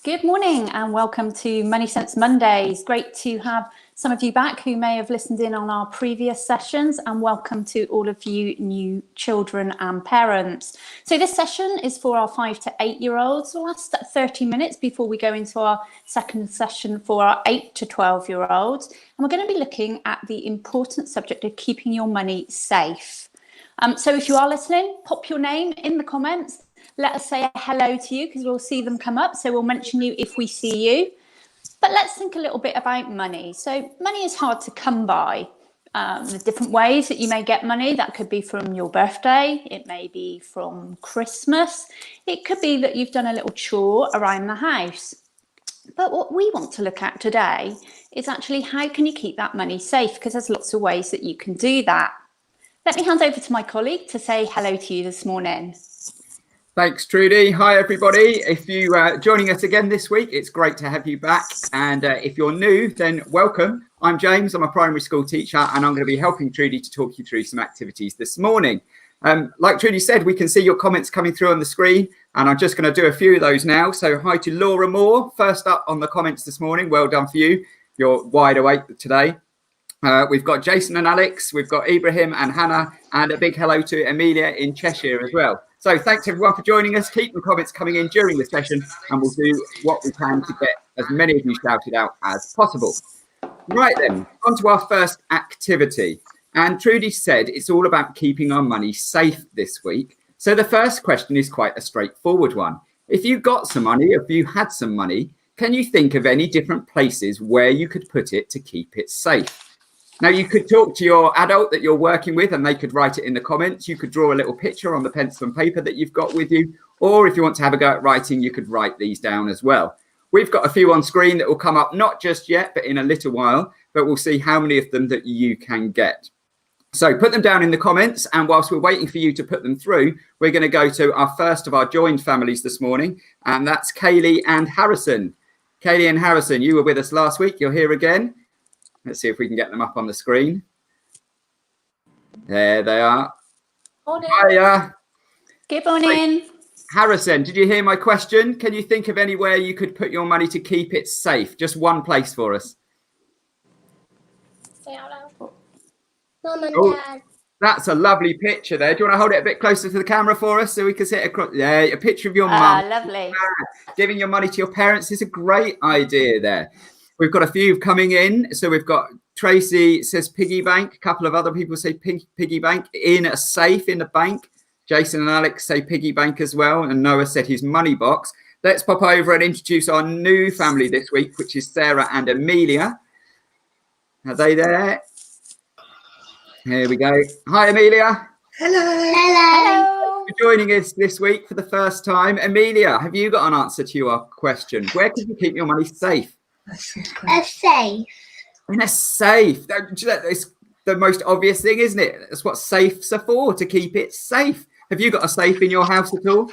Good morning and welcome to MoneySense Mondays. Great to have some of you back who may have listened in on our previous sessions, and welcome to all of you new children and parents. So this session is for our 5 to 8 year olds. We'll last 30 minutes before we go into our second session for our 8 to 12 year olds. And we're going to be looking at the important subject of keeping your money safe. So if you are listening, pop your name in the comments. Let us say hello to you because we'll see them come up. So we'll mention you if we see you. But let's think a little bit about money. So money is hard to come by. The different ways that you may get money, that could be from your birthday. It may be from Christmas. It could be that you've done a little chore around the house. But what we want to look at today is actually how can you keep that money safe? Because there's lots of ways that you can do that. Let me hand over to my colleague to say hello to you this morning. Thanks, Trudy. Hi, everybody. If you are joining us again this week, it's great to have you back. And if you're new, then welcome. I'm James. I'm a primary school teacher, and I'm going to be helping Trudy to talk you through some activities this morning. Like Trudy said, we can see your comments coming through on the screen, and I'm just going to do a few of those now. So hi to Laura Moore, first up on the comments this morning. Well done for you. You're wide awake today. We've got Jason and Alex, we've got Ibrahim and Hannah, and a big hello to Amelia in Cheshire as well. So thanks everyone for joining us. Keep the comments coming in during the session, and we'll do what we can to get as many of you shouted out as possible. Right then, on to our first activity. And Trudy said it's all about keeping our money safe this week. So the first question is quite a straightforward one. If you got some money, if you had some money, can you think of any different places where you could put it to keep it safe? Now, you could talk to your adult that you're working with and they could write it in the comments. You could draw a little picture on the pencil and paper that you've got with you. Or if you want to have a go at writing, you could write these down as well. We've got a few on screen that will come up, not just yet, but in a little while. But we'll see how many of them that you can get. So put them down in the comments. And whilst we're waiting for you to put them through, we're going to go to our first of our joined families this morning. And that's Kaylee and Harrison. Kaylee and Harrison, you were with us last week. You're here again. Let's see if we can get them up on the screen. There they are. Morning. Hiya. Good morning. Harrison, did you hear my question? Can you think of anywhere you could put your money to keep it safe? Just one place for us. Say out loud. Mum and Dad. That's a lovely picture there. Do you want to hold it a bit closer to the camera for us so we can see it across? Yeah, a picture of your mum. Lovely. Giving your money to your parents is a great idea there. We've got a few coming in. So we've got Tracy says piggy bank. A couple of other people say piggy bank in a safe in the bank. Jason and Alex say piggy bank as well. And Noah said his money box. Let's pop over and introduce our new family this week, which is Sarah and Amelia. Are they there? Here we go. Hi, Amelia. Hello. Hello. Thanks for joining us this week for the first time. Amelia, have you got an answer to your question? Where can you keep your money safe? A safe. In a safe. That's the most obvious thing, isn't it? That's what safes are for, to keep it safe. Have you got a safe in your house at all?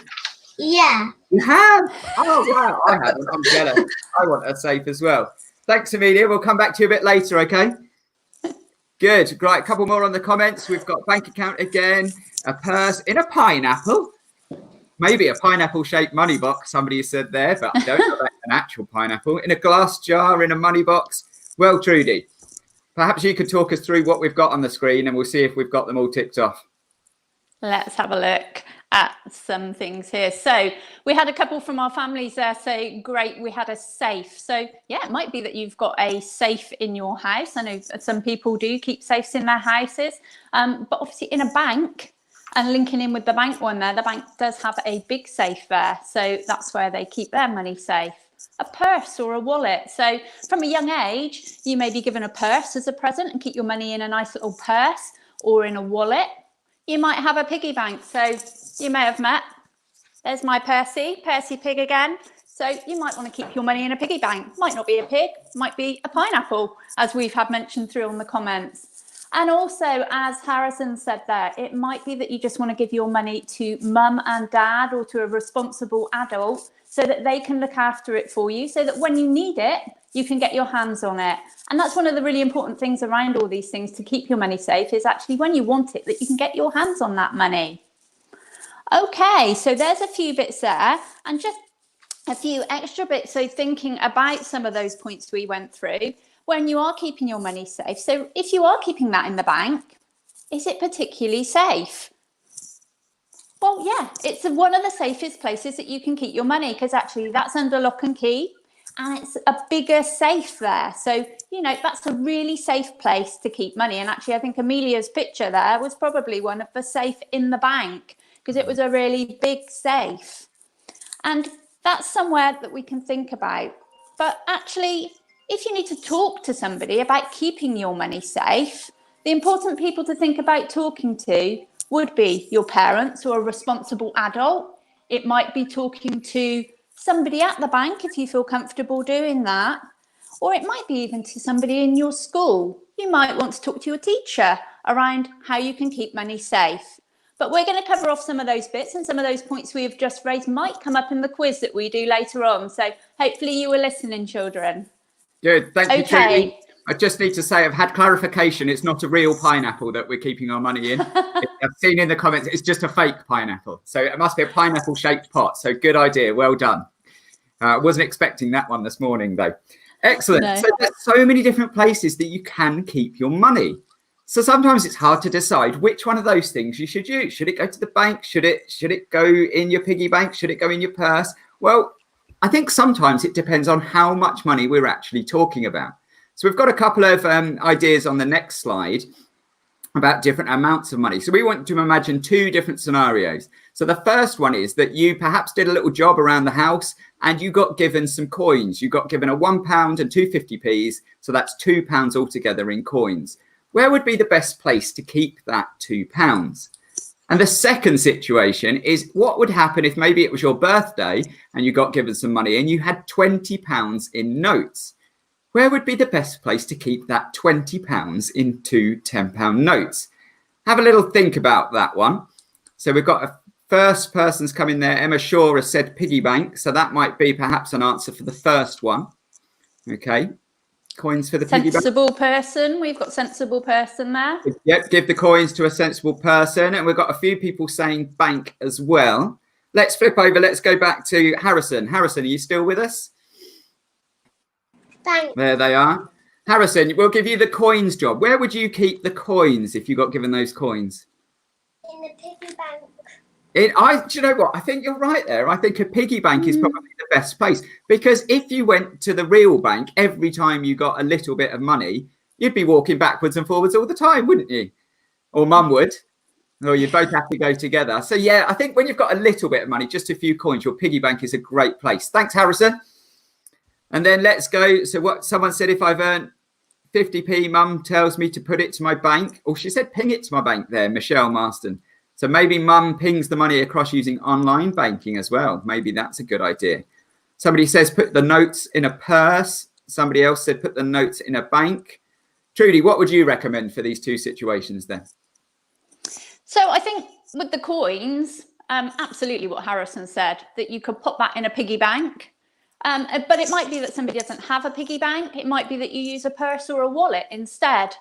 Yeah. You have? Oh, wow. I haven't. I'm jealous. I want a safe as well. Thanks, Amelia. We'll come back to you a bit later, okay? Good. Right. A couple more on the comments. We've got bank account again, a purse in a pineapple. Maybe a pineapple-shaped money box, somebody said there, but I don't know about an actual pineapple. In a glass jar, in a money box. Well, Trudy, perhaps you could talk us through what we've got on the screen and we'll see if we've got them all ticked off. Let's have a look at some things here. So we had a couple from our families there say, great, we had a safe. So yeah, it might be that you've got a safe in your house. I know some people do keep safes in their houses, but obviously in a bank, and linking in with the bank one there, the bank does have a big safe there. So that's where they keep their money safe. A purse or a wallet. So from a young age, you may be given a purse as a present and keep your money in a nice little purse or in a wallet. You might have a piggy bank. So you may have met, there's my Percy pig again. So you might want to keep your money in a piggy bank. Might not be a pig, might be a pineapple, as we've had mentioned through on the comments. And also, as Harrison said there, it might be that you just want to give your money to mum and dad or to a responsible adult so that they can look after it for you, so that when you need it, you can get your hands on it. And that's one of the really important things around all these things to keep your money safe, is actually when you want it, that you can get your hands on that money. Okay, so there's a few bits there. And just a few extra bits. So thinking about some of those points we went through when you are keeping your money safe. So if you are keeping that in the bank, is it particularly safe? Well, yeah, it's one of the safest places that you can keep your money, because actually that's under lock and key and it's a bigger safe there. So, you know, that's a really safe place to keep money. And actually, I think Amelia's picture there was probably one of the safe in the bank, because it was a really big safe. And that's somewhere that we can think about. But actually, if you need to talk to somebody about keeping your money safe, the important people to think about talking to would be your parents or a responsible adult. It might be talking to somebody at the bank if you feel comfortable doing that, or it might be even to somebody in your school. You might want to talk to your teacher around how you can keep money safe. But we're going to cover off some of those bits, and some of those points we have just raised might come up in the quiz that we do later on. So hopefully you were listening, children. Good, thank you, Okay. Trudy. I just need to say I've had clarification. It's not a real pineapple that we're keeping our money in. I've seen in the comments it's just a fake pineapple. So it must be a pineapple-shaped pot. So good idea. Well done. I wasn't expecting that one this morning, though. Excellent. No. So there's so many different places that you can keep your money. So sometimes it's hard to decide which one of those things you should use. Should it go to the bank? Should it go in your piggy bank? Should it go in your purse? Well, I think sometimes it depends on how much money we're actually talking about. So we've got a couple of ideas on the next slide about different amounts of money. So we want to imagine two different scenarios. So the first one is that you perhaps did a little job around the house and you got given some coins. You got given a £1 and 250p's. So that's £2 altogether in coins. Where would be the best place to keep that £2? And the second situation is what would happen if maybe it was your birthday and you got given some money and you had £20 in notes. Where would be the best place to keep that £20 in two £10 notes? Have a little think about that one. So we've got a first person's come in there. Emma Shaw has said piggy bank. So that might be perhaps an answer for the first one. Okay. Coins for the piggy bank. Sensible person. We've got sensible person there. Yep. Give the coins to a sensible person. And we've got a few people saying bank as well. Let's flip over. Let's go back to Harrison. Harrison, are you still with us? Thanks. There they are. Harrison, we'll give you the coins job. Where would you keep the coins if you got given those coins? In the piggy bank. Do you know what? I think you're right there. I think a piggy bank is probably the best place, because if you went to the real bank every time you got a little bit of money, you'd be walking backwards and forwards all the time, wouldn't you? Or mum would. Or you'd both have to go together. So yeah, I think when you've got a little bit of money, just a few coins, your piggy bank is a great place. Thanks, Harrison. And then let's go. So what someone said, if I've earned 50p, mum tells me to put it to my bank. Or she said, ping it to my bank there, Michelle Marston. So maybe mum pings the money across using online banking as well. Maybe that's a good idea. Somebody says, put the notes in a purse. Somebody else said, put the notes in a bank. Trudy, what would you recommend for these two situations then? So I think with the coins, absolutely what Harrison said, that you could pop that in a piggy bank. But it might be that somebody doesn't have a piggy bank. It might be that you use a purse or a wallet instead,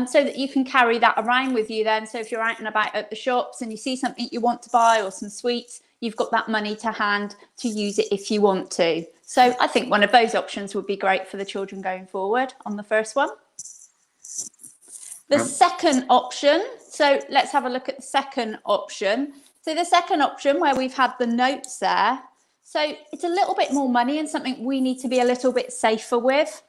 so that you can carry that around with you then. So if you're out and about at the shops and you see something you want to buy or some sweets, you've got that money to hand to use it if you want to. So I think one of those options would be great for the children going forward on the first one. The second option, so let's have a look at the second option. So the second option where we've had the notes there, so it's a little bit more money and something we need to be a little bit safer with.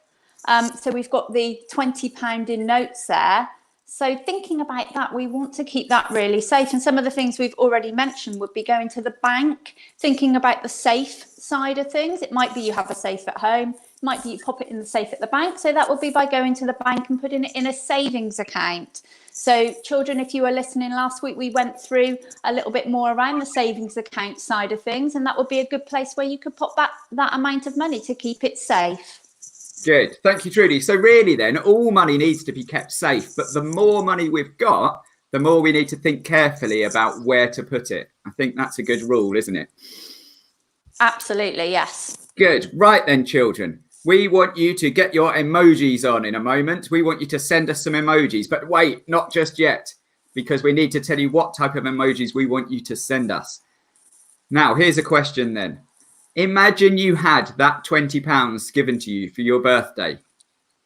So we've got the £20 in notes there. So thinking about that, we want to keep that really safe. And some of the things we've already mentioned would be going to the bank, thinking about the safe side of things. It might be you have a safe at home. It might be you pop it in the safe at the bank. So that would be by going to the bank and putting it in a savings account. So children, if you were listening last week, we went through a little bit more around the savings account side of things, and that would be a good place where you could pop that amount of money to keep it safe. Good. Thank you, Trudy. So really then, all money needs to be kept safe, but the more money we've got, the more we need to think carefully about where to put it. I think that's a good rule, isn't it? Absolutely, yes. Good. Right then, children. We want you to get your emojis on in a moment. We want you to send us some emojis, but wait, not just yet, because we need to tell you what type of emojis we want you to send us. Now, here's a question then. Imagine you had that £20 given to you for your birthday,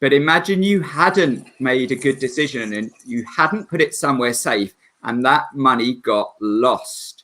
but imagine you hadn't made a good decision and you hadn't put it somewhere safe and that money got lost.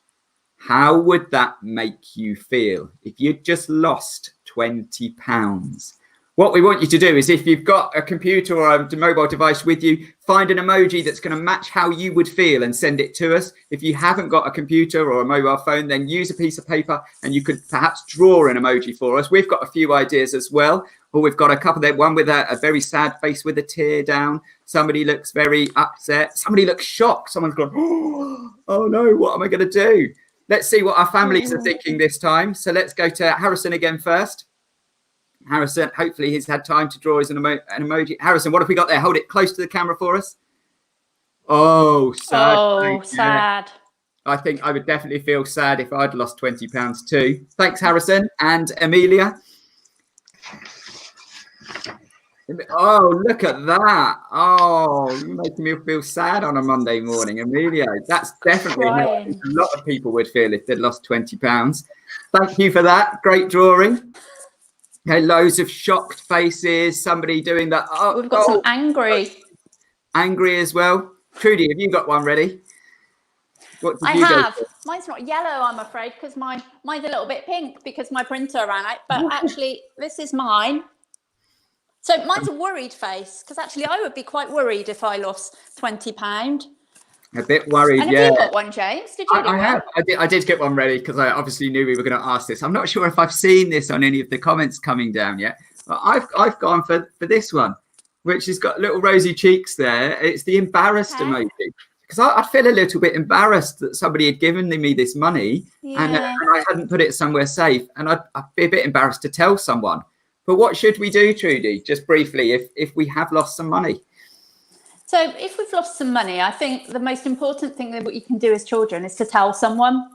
How would that make you feel if you'd just lost £20? What we want you to do is, if you've got a computer or a mobile device with you, find an emoji that's going to match how you would feel and send it to us. If you haven't got a computer or a mobile phone, then use a piece of paper and you could perhaps draw an emoji for us. We've got a few ideas as well. Or we've got a couple there, one with a very sad face with a tear down. Somebody looks very upset. Somebody looks shocked. Someone's gone, oh no, what am I going to do? Let's see what our families are thinking this time. So let's go to Harrison again first. Harrison, hopefully he's had time to draw his an emoji. Harrison, what have we got there? Hold it close to the camera for us. Oh, sad. Oh, sad. I think I would definitely feel sad if I'd lost £20 too. Thanks, Harrison. And Amelia. Oh, look at that. Oh, you're making me feel sad on a Monday morning, Amelia. That's definitely how a lot of people would feel if they'd lost £20. Thank you for that. Great drawing. Okay, loads of shocked faces. Somebody doing that. Oh, we've got some angry. Angry as well. Trudy, have you got one ready? What did I you have. go for? Mine's not yellow, I'm afraid, because mine's a little bit pink because my printer ran out. But actually, this is mine. So mine's a worried face, because actually I would be quite worried if I lost £20. A bit worried, and yeah. have you got one, James? Did you I have. I did get one ready because I obviously knew we were going to ask this. I'm not sure if I've seen this on any of the comments coming down yet, but I've gone for this one, which has got little rosy cheeks there. It's the embarrassed emoji, because I'd feel a little bit embarrassed that somebody had given me this money and I hadn't put it somewhere safe, and I'd be a bit embarrassed to tell someone. But what should we do, Trudy, just briefly, if we have lost some money? So if we've lost some money, I think the most important thing that you can do as children is to tell someone,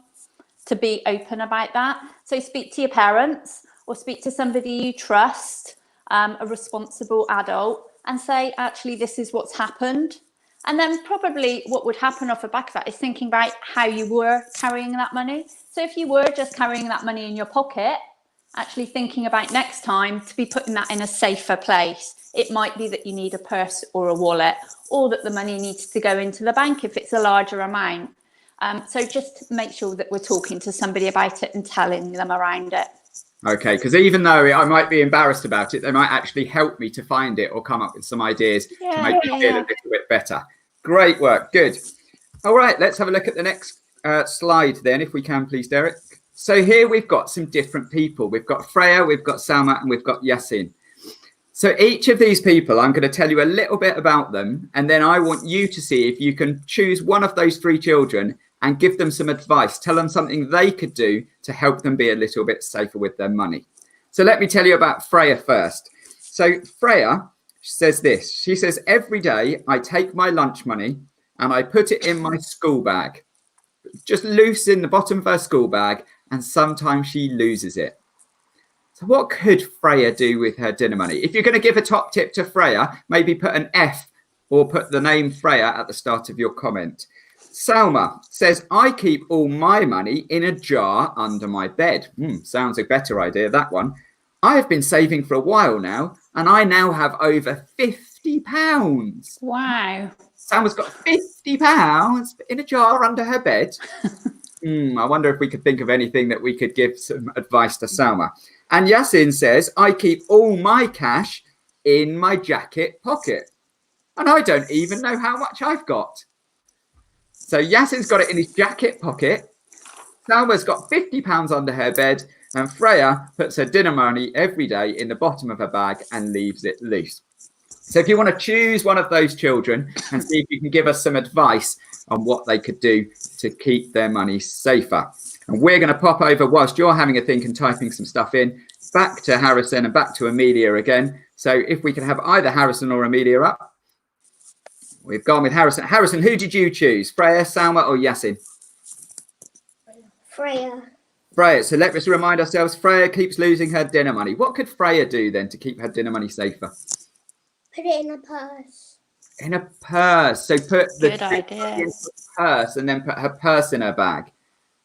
to be open about that. So speak to your parents or speak to somebody you trust, a responsible adult, and say, actually, this is what's happened. And then probably what would happen off the back of that is thinking about how you were carrying that money. So if you were just carrying that money in your pocket, actually thinking about next time to be putting that in a safer place. It might be that you need a purse or a wallet, or that the money needs to go into the bank if it's a larger amount. So just make sure that we're talking to somebody about it and telling them around it. Okay, because even though I might be embarrassed about it, they might actually help me to find it or come up with some ideas to make me feel a little bit better. Great work. Good. All right, let's have a look at the next slide then, if we can, please, Derek. So here we've got some different people. We've got Freya, we've got Salma, and we've got Yasin. So each of these people, I'm going to tell you a little bit about them, and then I want you to see if you can choose one of those three children and give them some advice. Tell them something they could do to help them be a little bit safer with their money. So let me tell you about Freya first. So Freya says this. She says, every day I take my lunch money and I put it in my school bag, just loose in the bottom of her school bag, and sometimes she loses it. So what could Freya do with her dinner money? If you're going to give a top tip to Freya, maybe put an F or put the name Freya at the start of your comment. Salma says, I keep all my money in a jar under my bed. Sounds a better idea, that one. I have been saving for a while now, and I now have over £50. Wow. Salma's got £50 in a jar under her bed. I wonder if we could think of anything that we could give some advice to Salma. And Yasin says, I keep all my cash in my jacket pocket. And I don't even know how much I've got. So Yasin's got it in his jacket pocket. Salma's got £50 under her bed. And Freya puts her dinner money every day in the bottom of her bag and leaves it loose. So if you want to choose one of those children and see if you can give us some advice on what they could do to keep their money safer. And we're going to pop over, whilst you're having a think and typing some stuff in, back to Harrison and back to Amelia again. So if we can have either Harrison or Amelia up. We've gone with Harrison. Harrison, who did you choose? Freya, Salma or Yasin? Freya. Freya. So let us remind ourselves, Freya keeps losing her dinner money. What could Freya do then to keep her dinner money safer? Put it in a purse. In a purse. So put the Good idea. in a purse and then put her purse in her bag.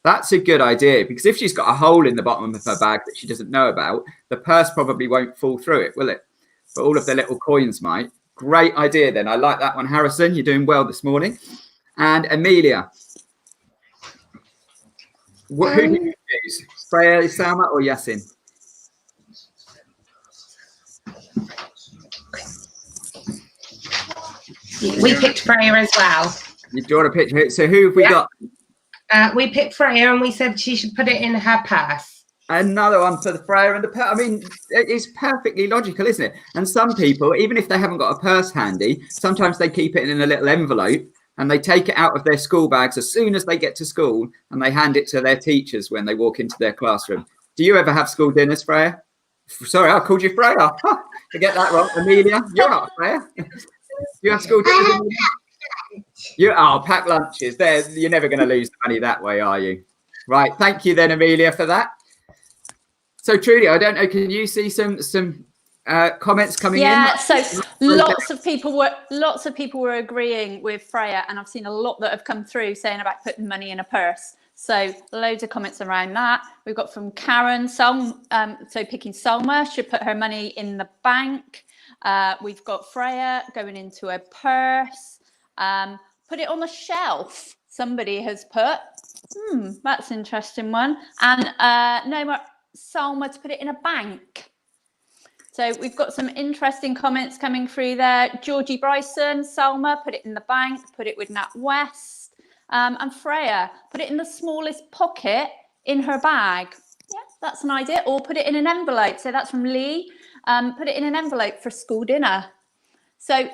That's a good idea, because if she's got a hole in the bottom of her bag that she doesn't know about, the purse probably won't fall through it, will it? But all of the little coins might. Great idea then. I like that one, Harrison. You're doing well this morning. And Amelia, who did you choose? Freya, Salma or Yasin? We picked Freya as well. You draw a picture. So who have we got? We picked Freya and we said she should put it in her purse. Another one for the Freya and the purse. I mean, it's perfectly logical, isn't it? And some people, even if they haven't got a purse handy, sometimes they keep it in a little envelope and they take it out of their school bags as soon as they get to school and they hand it to their teachers when they walk into their classroom. Do you ever have school dinners, Freya? Sorry, I called you Freya. To get that wrong. Amelia, you're not Freya. You have school dinners? Pack lunches. There, you're never going to lose the money that way, are you? Right. Thank you then, Amelia, for that. So, Trudy, I don't know. Can you see some comments coming in? Yeah. So lots of people were agreeing with Freya, and I've seen a lot that have come through saying about putting money in a purse. So loads of comments around that. We've got from Karen. So picking Selma should put her money in the bank. We've got Freya going into a purse. Put it on the shelf. Somebody has put. That's an interesting one. And no more. Salma to put it in a bank. So we've got some interesting comments coming through there. Georgie Bryson, Salma, put it in the bank, put it with NatWest. And Freya, put it in the smallest pocket in her bag. Yeah, that's an idea. Or put it in an envelope. So that's from Lee. Put it in an envelope for school dinner. So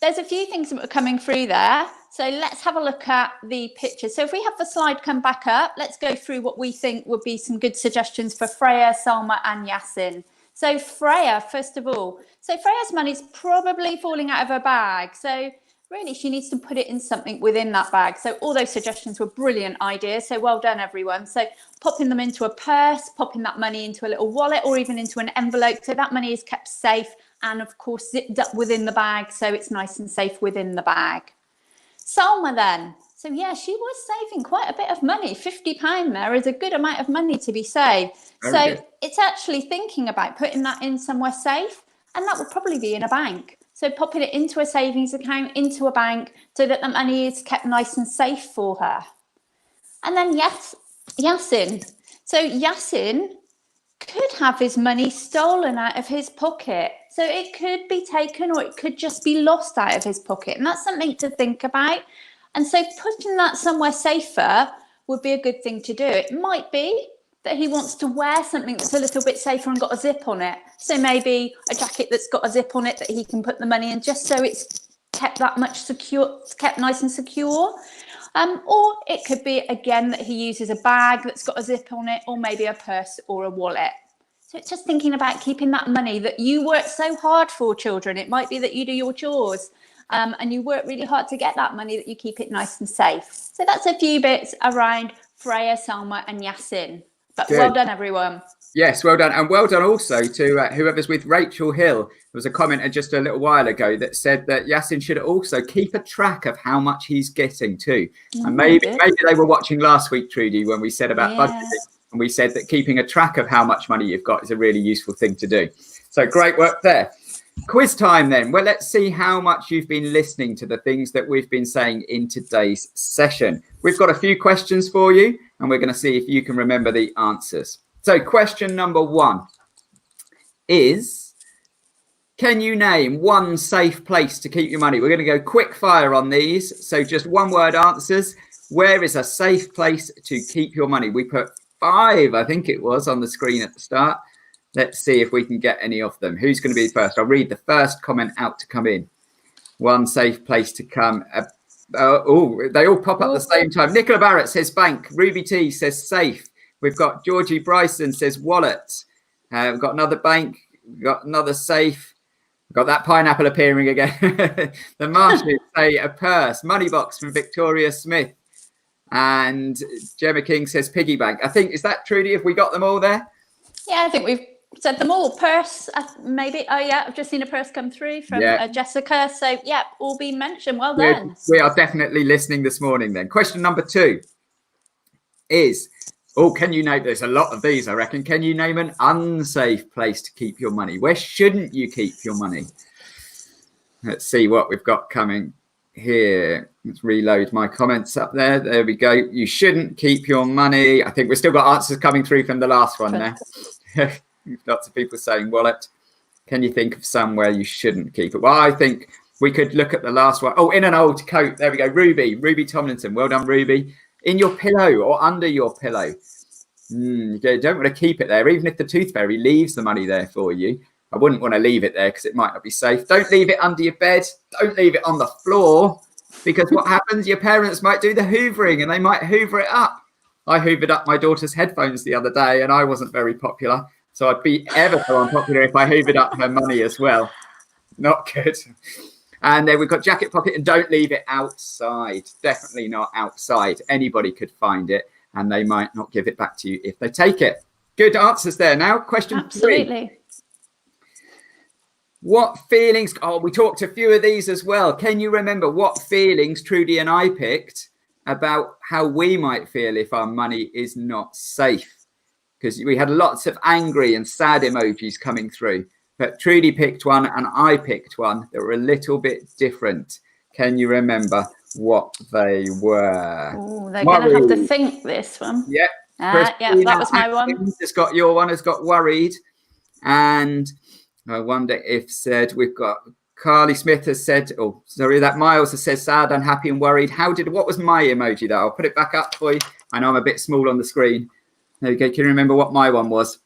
there's a few things that are coming through there. So let's have a look at the pictures. So if we have the slide come back up, let's go through what we think would be some good suggestions for Freya, Salma and Yasin. So Freya, first of all. So Freya's money's probably falling out of her bag. So really she needs to put it in something within that bag. So all those suggestions were brilliant ideas. So well done, everyone. So popping them into a purse, popping that money into a little wallet or even into an envelope. So that money is kept safe and of course zipped up within the bag. So it's nice and safe within the bag. Salma then. So yeah, she was saving quite a bit of money. £50 there is a good amount of money to be saved. It's actually thinking about putting that in somewhere safe, and that would probably be in a bank. So popping it into a savings account, into a bank, so that the money is kept nice and safe for her. And then Yasin. So Yasin could have his money stolen out of his pocket. So it could be taken or it could just be lost out of his pocket. And that's something to think about. And so putting that somewhere safer would be a good thing to do. It might be that he wants to wear something that's a little bit safer and got a zip on it. So maybe a jacket that's got a zip on it that he can put the money in just so it's kept that much secure, kept nice and secure. Or it could be, again, that he uses a bag that's got a zip on it or maybe a purse or a wallet. So it's just thinking about keeping that money that you work so hard for, children. It might be that you do your chores and you work really hard to get that money, that you keep it nice and safe. So that's a few bits around Freya, Salma and Yasin. But good. Well done, everyone. Yes, well done. And well done also to whoever's with Rachel Hill. There was a comment just a little while ago that said that Yasin should also keep a track of how much he's getting too. And maybe they were watching last week, Trudy, when we said about budgeting. And we said that keeping a track of how much money you've got is a really useful thing to do. So great work there. Quiz time then. Well, let's see how much you've been listening to the things that we've been saying in today's session. We've got a few questions for you, and we're going to see if you can remember the answers. So question number 1 is, can you name one safe place to keep your money? We're going to go quick fire on these. So just one word answers. Where is a safe place to keep your money? We put 5, I think it was, on the screen at the start. Let's see if we can get any of them. Who's going to be first? I'll read the first comment out to come in. One safe place to come. They all pop up at the same time. Nicola Barrett says bank. Ruby T says safe. We've got Georgie Bryson says wallet. We've got another bank. We've got another safe. We've got that pineapple appearing again. The Marshes say a purse. Money box from Victoria Smith. And Gemma King says piggy bank. I think, is that Trudy? Have we got them all there? Yeah, I think we've said them all. Purse, maybe. Oh, yeah, I've just seen a purse come through from Jessica. So, yeah, all been mentioned. Well done. We are definitely listening this morning then. Question number 2 is, can you name, there's a lot of these, I reckon. Can you name an unsafe place to keep your money? Where shouldn't you keep your money? Let's see what we've got coming here. Let's reload my comments up there. There we go. You shouldn't keep your money. I think we've still got answers coming through from the last one there. Lots of people saying wallet. Can you think of somewhere you shouldn't keep it? Well, I think we could look at the last one. Oh, in an old coat. There we go. Ruby Tomlinson. Well done, Ruby. In your pillow or under your pillow. You don't want to keep it there. Even if the tooth fairy leaves the money there for you, I wouldn't want to leave it there because it might not be safe. Don't leave it under your bed. Don't leave it on the floor, because what happens? Your parents might do the hoovering and they might hoover it up. I hoovered up my daughter's headphones the other day and I wasn't very popular. So I'd be ever so unpopular if I hoovered up her money as well. Not good. And then we've got jacket pocket, and don't leave it outside. Definitely not outside. Anybody could find it and they might not give it back to you if they take it. Good answers there. Now, question 3. What feelings? Oh, we talked a few of these as well. Can you remember what feelings Trudy and I picked about how we might feel if our money is not safe? Because we had lots of angry and sad emojis coming through. But Trudy picked one and I picked one that were a little bit different. Can you remember what they were? Oh, they're going to have to think this one. Yeah. Yeah, that was my one. Has got your one, has got worried. And I wonder if we've got Carly Smith has said, that Miles has said sad, unhappy and worried. What was my emoji though? I'll put it back up for you. I know I'm a bit small on the screen. There we go. Can you remember what my one was?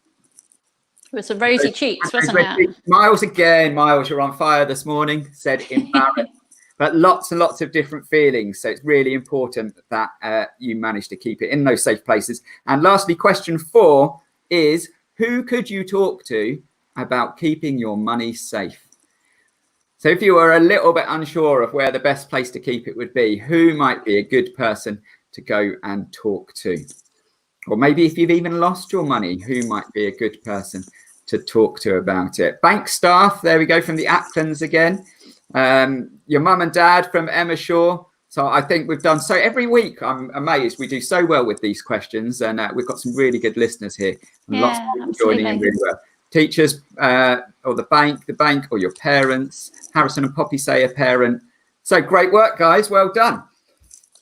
It was the rosy cheeks, wasn't it? Miles again. Miles, you're on fire this morning, said embarrassed. But lots and lots of different feelings. So it's really important that you manage to keep it in those safe places. And lastly, question 4 is, who could you talk to about keeping your money safe? So if you are a little bit unsure of where the best place to keep it would be, who might be a good person to go and talk to? Or maybe if you've even lost your money, who might be a good person to talk to about it? Bank staff, there we go, from the Actons again. Your mum and dad from Emma Shaw. So I think we've done so every week. I'm amazed. We do so well with these questions, and we've got some really good listeners here. And lots of people joining in really well. Teachers or the bank or your parents. Harrison and Poppy say a parent. So great work, guys. Well done.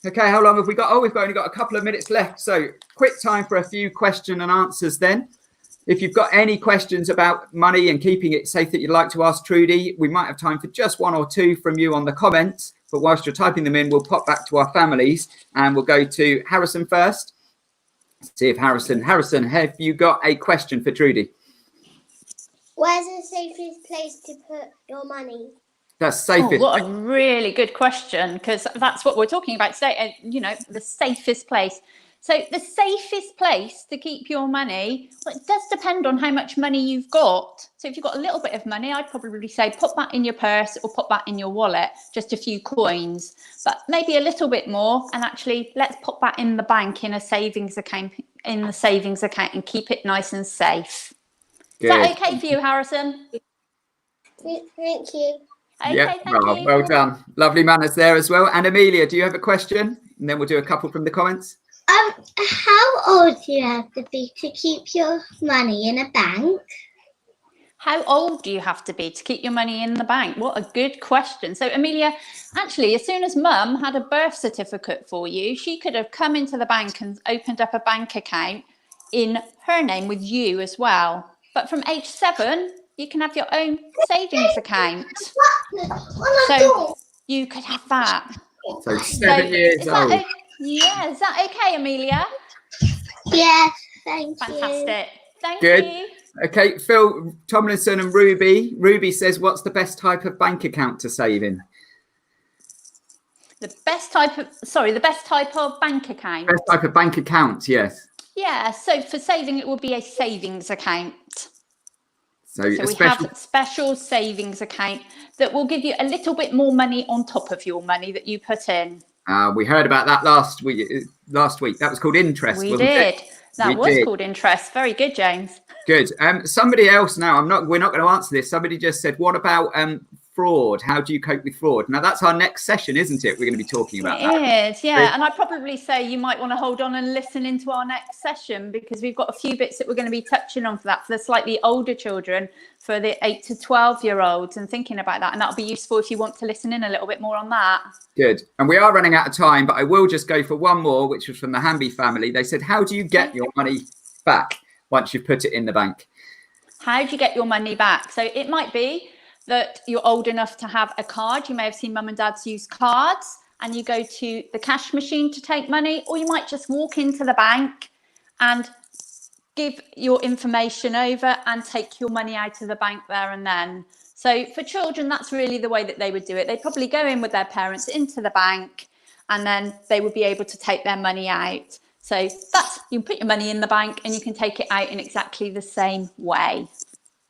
Okay, how long have we got? Oh, we've only got a couple of minutes left. So quick time for a few question and answers then. If you've got any questions about money and keeping it safe that you'd like to ask Trudy, we might have time for just 1 or 2 from you on the comments. But whilst you're typing them in, we'll pop back to our families and we'll go to Harrison first. Let's see if Harrison, have you got a question for Trudy? Where's the safest place to put your money? That's safest. What a really good question, because that's what we're talking about today. The safest place. So the safest place to keep your money, well, it does depend on how much money you've got. So if you've got a little bit of money, I'd probably say put that in your purse or put that in your wallet, just a few coins, but maybe a little bit more. And actually, let's put that in the bank in a savings account, and keep it nice and safe. Good. Is that okay for you, Harrison? Thank you. Okay, yeah, thank you. Well done. Lovely manners there as well. And Amelia, do you have a question? And then we'll do a couple from the comments. How old do you have to be to keep your money in a bank? How old do you have to be to keep your money in the bank? What a good question. So Amelia, actually, as soon as Mum had a birth certificate for you, she could have come into the bank and opened up a bank account in her name with you as well. But from age 7, you can have your own savings account. So you could have that. So 7 years old. Is that okay, Amelia? Yes, thank you. Fantastic. Thank Good. you. Okay, Phil Tomlinson and Ruby. Ruby says, what's the best type of bank account to save in? The best type of bank account. Best type of bank account, yes. Yeah, so for saving, it would be a savings account. So we have a special savings account that will give you a little bit more money on top of your money that you put in. We heard about that last week. That was called interest. We did. That was called interest. Very good, James. Good. Somebody else now. We're not going to answer this. Somebody just said, what about fraud. How do you cope with fraud? Now, that's our next session, isn't it? We're going to be talking about that. It is, yeah. And I'd probably say you might want to hold on and listen into our next session, because we've got a few bits that we're going to be touching on for that, for the slightly older children, for the 8 to 12-year-olds, and thinking about that. And that'll be useful if you want to listen in a little bit more on that. Good. And we are running out of time, but I will just go for one more, which was from the Hamby family. They said, how do you get your money back once you've put it in the bank? How do you get your money back? So it might be that you're old enough to have a card. You may have seen mum and dads use cards, and you go to the cash machine to take money, or you might just walk into the bank and give your information over and take your money out of the bank there and then. So for children, that's really the way that they would do it. They'd probably go in with their parents into the bank, and then they would be able to take their money out. So that's, you put your money in the bank and you can take it out in exactly the same way.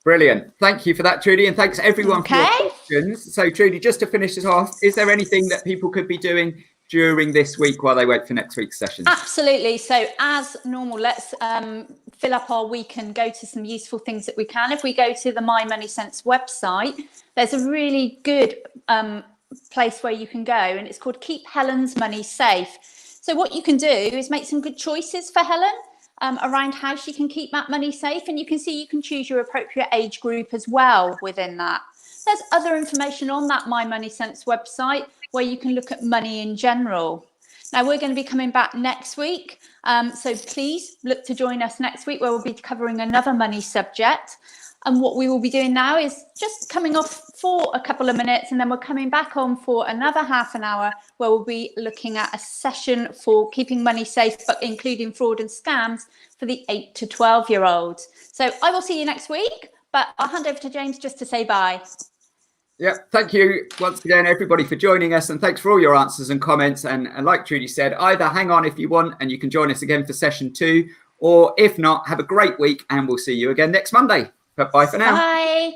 Brilliant. Thank you for that, Trudy. And thanks everyone for your questions. So Trudy, just to finish this off, is there anything that people could be doing during this week while they wait for next week's session? Absolutely. So as normal, let's fill up our week and go to some useful things that we can. If we go to the My MoneySense website, there's a really good place where you can go, and it's called Keep Helen's Money Safe. So what you can do is make some good choices for Helen around how she can keep that money safe. And you can see you can choose your appropriate age group as well within that. There's other information on that My MoneySense website where you can look at money in general. Now, we're going to be coming back next week. So please look to join us next week, where we'll be covering another money subject. And what we will be doing now is just coming off for a couple of minutes, and then we're coming back on for another half an hour, where we'll be looking at a session for keeping money safe, but including fraud and scams for the 8 to 12-year-olds. So I will see you next week, but I'll hand over to James just to say bye. Yeah, thank you once again, everybody, for joining us, and thanks for all your answers and comments. And like Trudy said, either hang on if you want and you can join us again for session 2, or if not, have a great week, and we'll see you again next Monday. But bye for now. Bye.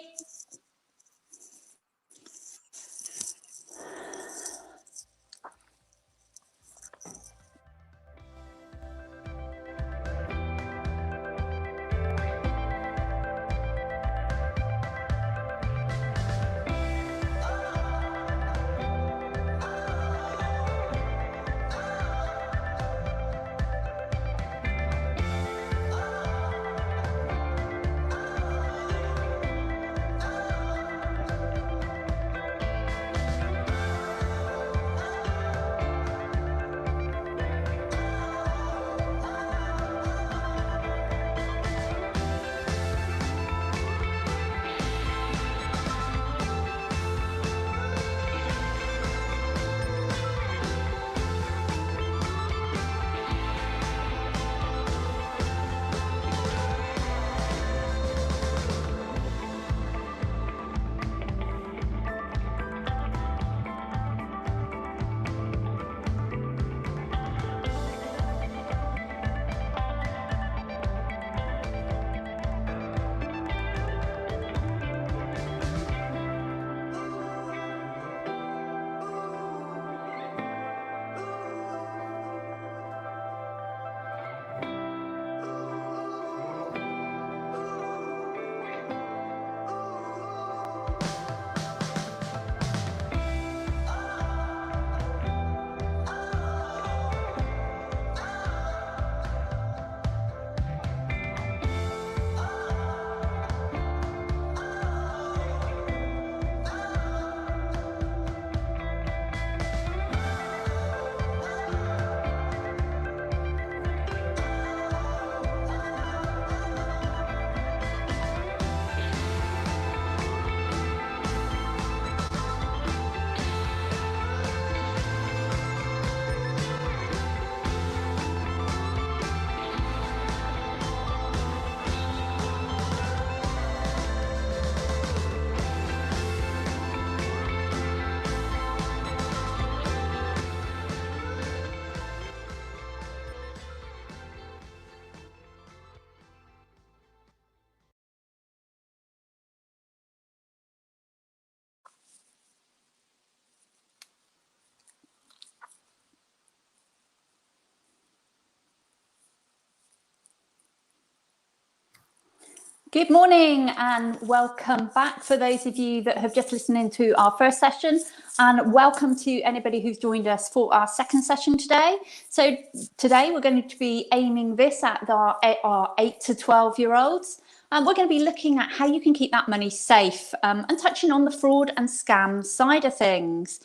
Good morning and welcome back for those of you that have just listened into our first session, and welcome to anybody who's joined us for our second session today. So today we're going to be aiming this at our 8 to 12-year-olds. And we're going to be looking at how you can keep that money safe and touching on the fraud and scam side of things.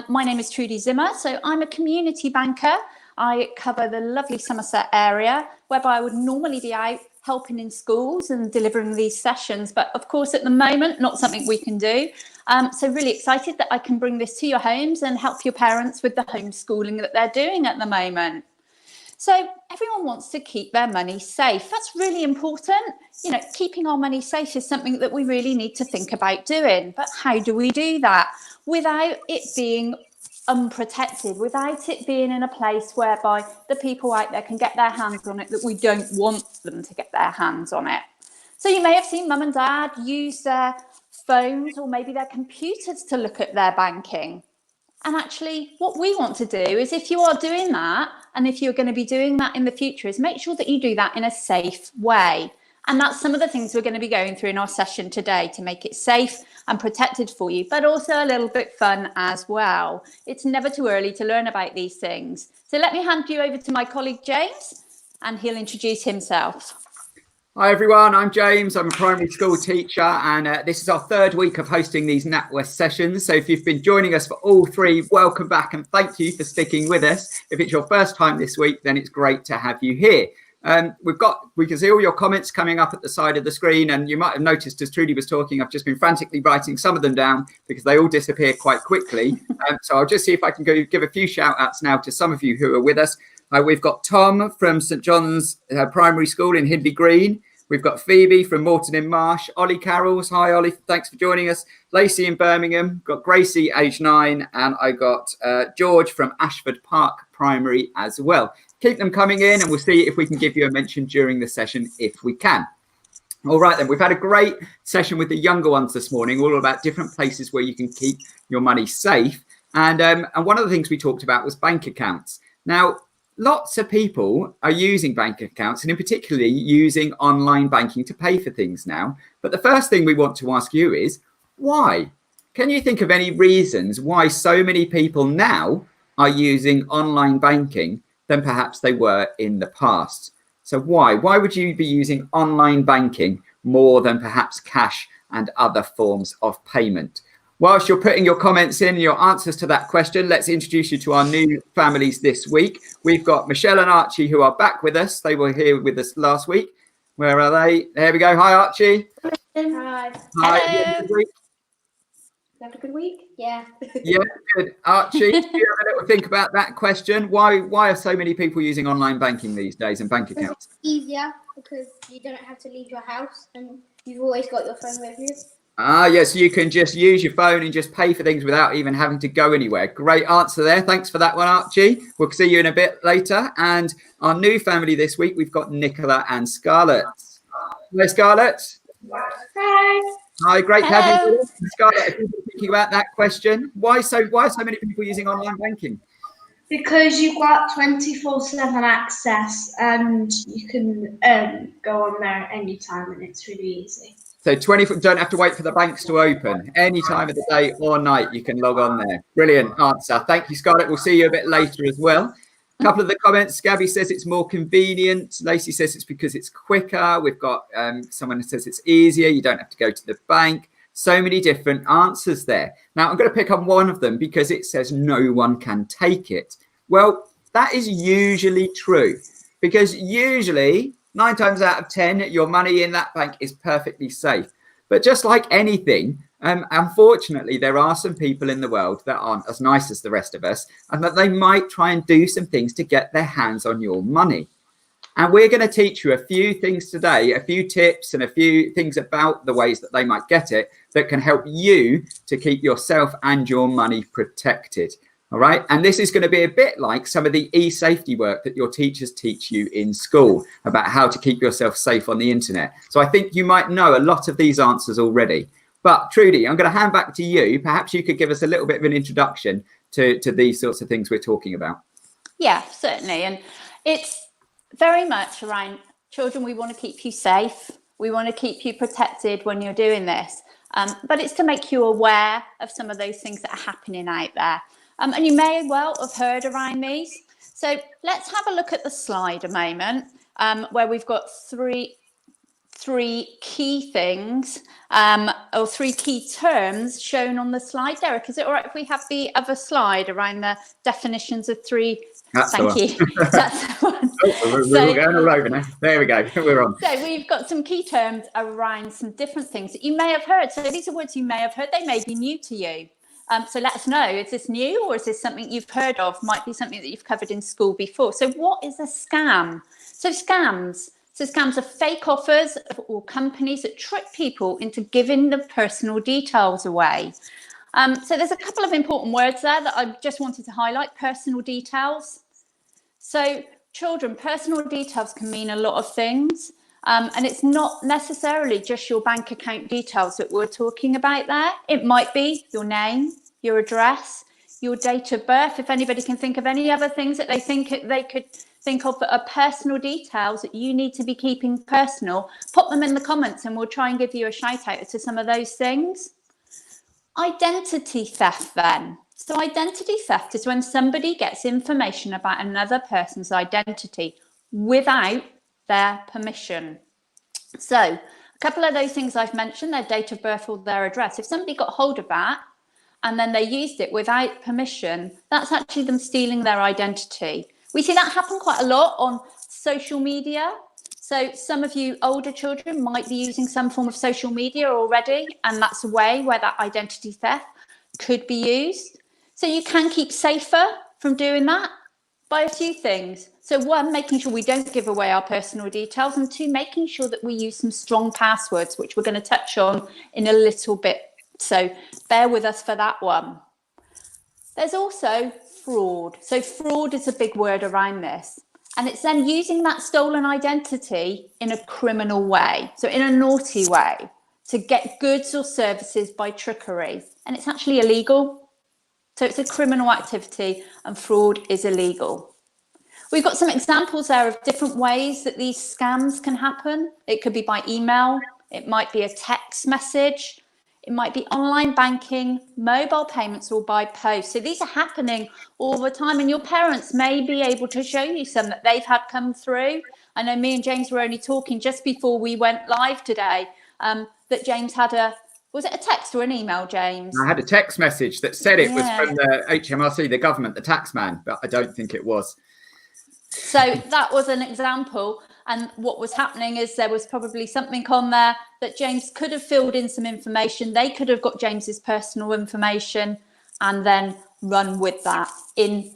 My name is Trudi Zimmer, so I'm a community banker. I cover the lovely Somerset area, whereby I would normally be out helping in schools and delivering these sessions. But of course, at the moment, not something we can do. So really excited that I can bring this to your homes and help your parents with the homeschooling that they're doing at the moment. So everyone wants to keep their money safe. That's really important. You know, keeping our money safe is something that we really need to think about doing. But how do we do that without it being unprotected, without it being in a place whereby the people out there can get their hands on it that we don't want them to get their hands on it? So you may have seen mum and dad use their phones or maybe their computers to look at their banking. And actually what we want to do is, if you are doing that, and if you're going to be doing that in the future, is make sure that you do that in a safe way. And that's some of the things we're going to be going through in our session today to make it safe and protected for you, but also a little bit fun as well. It's never too early to learn about these things. So let me hand you over to my colleague, James, and he'll introduce himself. Hi everyone, I'm James. I'm a primary school teacher, and this is our third week of hosting these NatWest sessions. So if you've been joining us for all three, welcome back and thank you for sticking with us. If it's your first time this week, then it's great to have you here. We can see all your comments coming up at the side of the screen, and you might have noticed as Trudy was talking, I've just been frantically writing some of them down because they all disappear quite quickly. So I'll just see if I can give a few shout outs now to some of you who are with us. We've got Tom from St John's Primary School in Hindley Green. We've got Phoebe from Morton in Marsh. Ollie Carrolls. Hi, Ollie. Thanks for joining us. Lacey in Birmingham. Got Gracie, age 9. And I got George from Ashford Park Primary as well. Keep them coming in and we'll see if we can give you a mention during the session if we can. All right, then. We've had a great session with the younger ones this morning, all about different places where you can keep your money safe. And one of the things we talked about was bank accounts. Now, lots of people are using bank accounts, and in particularly using online banking to pay for things now. But the first thing we want to ask you is, why? Can you think of any reasons why so many people now are using online banking than perhaps they were in the past? So why? Why would you be using online banking more than perhaps cash and other forms of payment? Whilst you're putting your comments in, your answers to that question, let's introduce you to our new families this week. We've got Michelle and Archie who are back with us. They were here with us last week. Where are they? There we go. Hi, Archie. Hi. Hi. Hello. You had a good week? Yeah. Yeah, good. Archie, do you have a little think about that question? Why are so many people using online banking these days and bank accounts? It's easier because you don't have to leave your house and you've always got your phone with you. Yes, you can just use your phone and just pay for things without even having to go anywhere. Great answer there. Thanks for that one, Archie. We'll see you in a bit later. And our new family this week, we've got Nicola and Scarlett. Hello, Scarlett. Hi. Hi, great to have you. Scarlett, if you've been thinking about that question, why so many people using online banking? Because you've got 24/7 access and you can go on there anytime and it's really easy. So don't have to wait for the banks to open. Any time of the day or night, you can log on there. Brilliant answer. Thank you, Scarlett. We'll see you a bit later as well. A couple of the comments. Gabby says it's more convenient. Lacey says it's because it's quicker. We've got someone who says it's easier. You don't have to go to the bank. So many different answers there. Now, I'm going to pick on one of them because it says no one can take it. Well, that is usually true because usually 9 times out of 10, your money in that bank is perfectly safe. But just like anything, unfortunately, there are some people in the world that aren't as nice as the rest of us, and that they might try and do some things to get their hands on your money. And we're going to teach you a few things today, a few tips and a few things about the ways that they might get it that can help you to keep yourself and your money protected. All right. And this is going to be a bit like some of the e-safety work that your teachers teach you in school about how to keep yourself safe on the internet. So I think you might know a lot of these answers already. But Trudy, I'm going to hand back to you. Perhaps you could give us a little bit of an introduction to these sorts of things we're talking about. Yeah, certainly. And it's very much around children. We want to keep you safe. We want to keep you protected when you're doing this. But it's to make you aware of some of those things that are happening out there. And you may well have heard around these. So let's have a look at the slide a moment, where we've got three key things, or three key terms shown on the slide. Derek, is it all right if we have the other slide around the definitions of three? Thank you. That's the one. We're going all over now. There we go. We're on. So we've got some key terms around some different things that you may have heard. So these are words you may have heard. They may be new to you. So let us know, is this new or is this something you've heard of? Might be something that you've covered in school before. So what is a scam? So scams are fake offers or companies that trick people into giving the personal details away. So there's a couple of important words there that I just wanted to highlight. Personal details. So children, personal details can mean a lot of things. And it's not necessarily just your bank account details that we're talking about there. It might be your name, your address, your date of birth. If anybody can think of any other things that they think they could think of that are personal details that you need to be keeping personal, pop them in the comments and we'll try and give you a shout out to some of those things. Identity theft then. So identity theft is when somebody gets information about another person's identity without their permission. So a couple of those things I've mentioned, their date of birth or their address. If somebody got hold of that and then they used it without permission, that's actually them stealing their identity. We see that happen quite a lot on social media. So some of you older children might be using some form of social media already, and that's a way where that identity theft could be used. So you can keep safer from doing that by a few things. So one, making sure we don't give away our personal details, and two, making sure that we use some strong passwords, which we're going to touch on in a little bit. So bear with us for that one. There's also fraud. So fraud is a big word around this. And it's then using that stolen identity in a criminal way. So in a naughty way to get goods or services by trickery. And it's actually illegal. So it's a criminal activity and fraud is illegal. We've got some examples there of different ways that these scams can happen. It could be by email. It might be a text message. It might be online banking, mobile payments, or by post. So these are happening all the time, and your parents may be able to show you some that they've had come through. I know me and James were only talking just before we went live today, that James had was it a text or an email, James? I had a text message that said it was from the HMRC, the government, the tax man, but I don't think it was. So that was an example. And what was happening is there was probably something on there that James could have filled in some information. They could have got James's personal information and then run with that in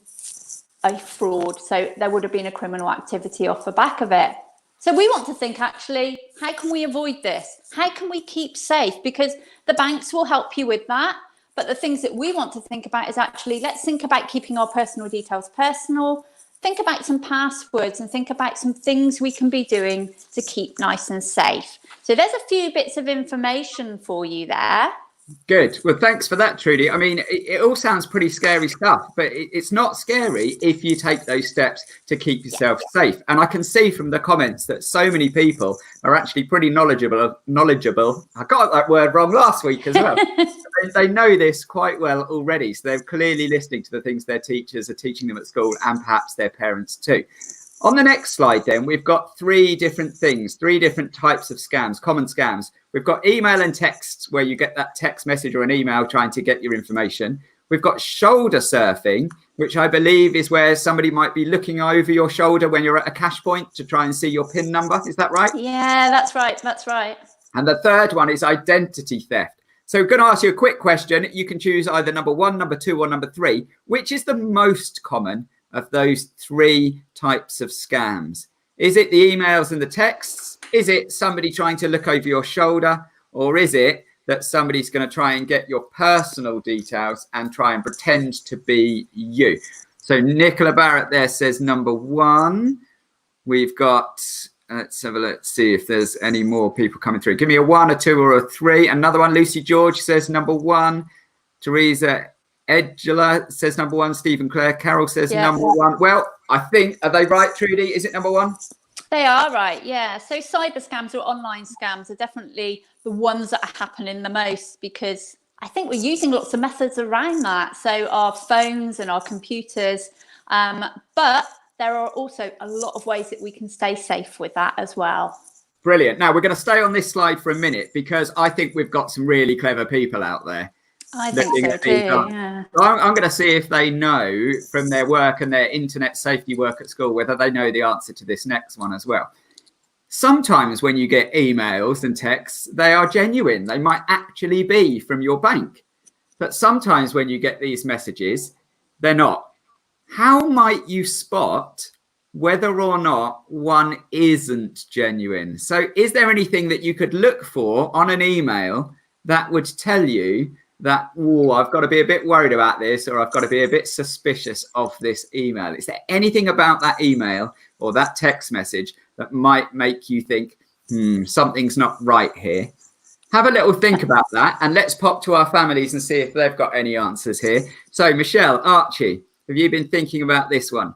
a fraud. So there would have been a criminal activity off the back of it. So we want to think, actually, how can we avoid this? How can we keep safe? Because the banks will help you with that. But the things that we want to think about is actually, let's think about keeping our personal details personal. Think about some passwords and think about some things we can be doing to keep nice and safe. So there's a few bits of information for you there. Good. Well, thanks for that, Trudy. I mean, it all sounds pretty scary stuff, but it's not scary if you take those steps to keep yourself safe. And I can see from the comments that so many people are actually pretty knowledgeable. I got that word wrong last week as well. They know this quite well already. So they're clearly listening to the things their teachers are teaching them at school and perhaps their parents too. On the next slide, then, we've got three different things, three different types of scams, common scams. We've got email and texts, where you get that text message or an email trying to get your information. We've got shoulder surfing, which I believe is where somebody might be looking over your shoulder when you're at a cash point to try and see your PIN number. Is that right? Yeah, that's right. That's right. And the third one is identity theft. So I'm going to ask you a quick question. You can choose either number 1, number 2, or number 3. Which is the most common of those three types of scams? Is it the emails and the texts? Is it somebody trying to look over your shoulder? Or is it that somebody's going to try and get your personal details and try and pretend to be you? So Nicola Barrett there says number 1. We've got, let's have a look, see if there's any more people coming through. Give me a 1, a 2, or a 3. Another one, Lucy George says number 1. Teresa Edgela says number 1. Stephen Clare Carroll says number 1. Well, I think, are they right, Trudy? Is it number 1? They are right, yeah. So cyber scams or online scams are definitely the ones that are happening the most, because I think we're using lots of methods around that. So our phones and our computers, but there are also a lot of ways that we can stay safe with that as well. Brilliant. Now we're going to stay on this slide for a minute, because I think we've got some really clever people out there. I think so too, yeah. So I'm going to see if they know from their work and their internet safety work at school, whether they know the answer to this next one as well. Sometimes when you get emails and texts, they are genuine. They might actually be from your bank. But sometimes when you get these messages, they're not. How might you spot whether or not one isn't genuine? So is there anything that you could look for on an email that would tell you that, oh, I've got to be a bit worried about this, or I've got to be a bit suspicious of this email? Is there anything about that email or that text message that might make you think, something's not right here? Have a little think about that, and let's pop to our families and see if they've got any answers here. So Michelle, Archie, have you been thinking about this one?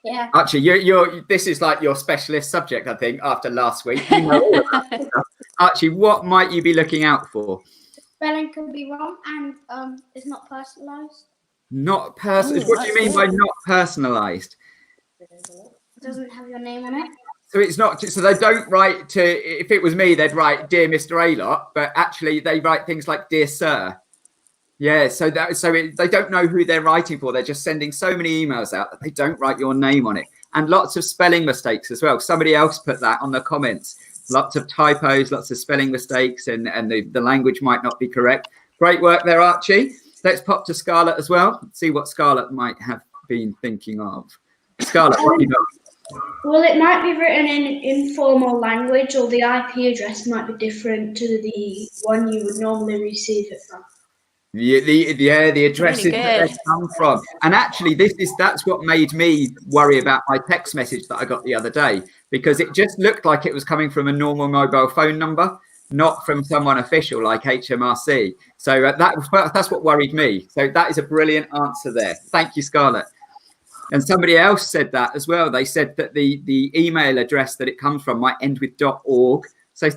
Yeah. Archie, you're this is like your specialist subject, I think, after last week. You know all about this stuff. Archie, what might you be looking out for? Spelling could be wrong, and it's not personalised. Not personal. What do you mean by not personalised? It doesn't have your name on it. So it's not. So they don't write to. If it was me, they'd write "Dear Mr. Aylott," but actually they write things like "Dear Sir." Yeah. So they don't know who they're writing for. They're just sending so many emails out that they don't write your name on it, and lots of spelling mistakes as well. Somebody else put that on the comments. Lots of typos, lots of spelling mistakes, and the language might not be correct. Great work there, Archie. Let's pop to Scarlett as well. See what Scarlett might have been thinking of. Scarlett, what have you got? Well, it might be written in informal language, or the IP address might be different to the one you would normally receive it from. The addresses that they come from. And actually that's what made me worry about my text message that I got the other day, because it just looked like it was coming from a normal mobile phone number, not from someone official like HMRC. So that's what worried me. So that is a brilliant answer there. Thank you, Scarlett. And somebody else said that as well. They said that the email address that it comes from might end with .org. So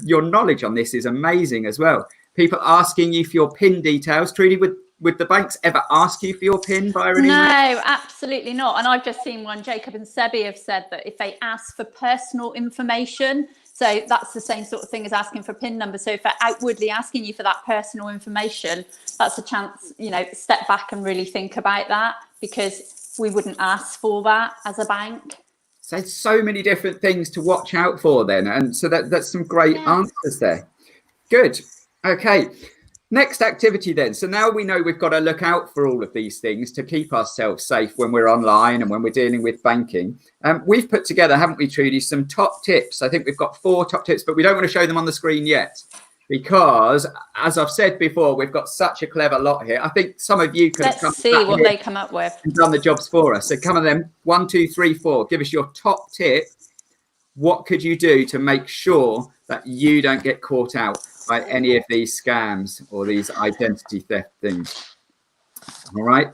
your knowledge on this is amazing as well. People asking you for your PIN details. Trudy, would the banks ever ask you for your PIN via an email? No, absolutely not. And I've just seen one. Jacob and Sebi have said that if they ask for personal information, so that's the same sort of thing as asking for PIN number. So if they're outwardly asking you for that personal information, that's a chance, step back and really think about that, because we wouldn't ask for that as a bank. So many different things to watch out for then. And so that's some great answers there. Good. Okay, next activity then. So now we know we've got to look out for all of these things to keep ourselves safe when we're online and when we're dealing with banking. We've put together, haven't we, Trudy, some top tips. I think we've got 4 top tips, but we don't want to show them on the screen yet, because as I've said before, we've got such a clever lot here. I think some of you could Let's see what they come up with and done the jobs for us. So come on then, 1, 2, 3, 4. Give us your top tip. What could you do to make sure that you don't get caught out by any of these scams or these identity theft things? All right,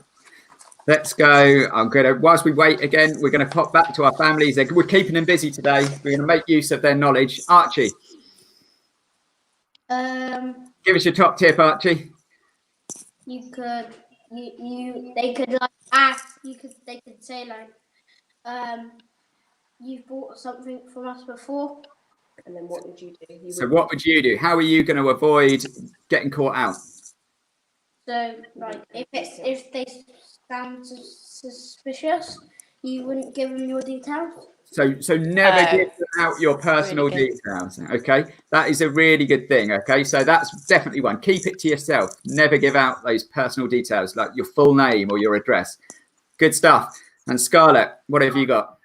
let's go. Whilst we wait again, we're going to pop back to our families. We're keeping them busy today. We're going to make use of their knowledge. Archie, give us your top tip, Archie. They could like ask. They could say like, you've bought something from us before. And then what would you do? What would you do? How are you going to avoid getting caught out? So, like, if they sound suspicious, you wouldn't give them your details. So never give out your personal details. Okay, that is a really good thing. Okay, so that's definitely one. Keep it to yourself. Never give out those personal details like your full name or your address. Good stuff. And Scarlett, what have you got?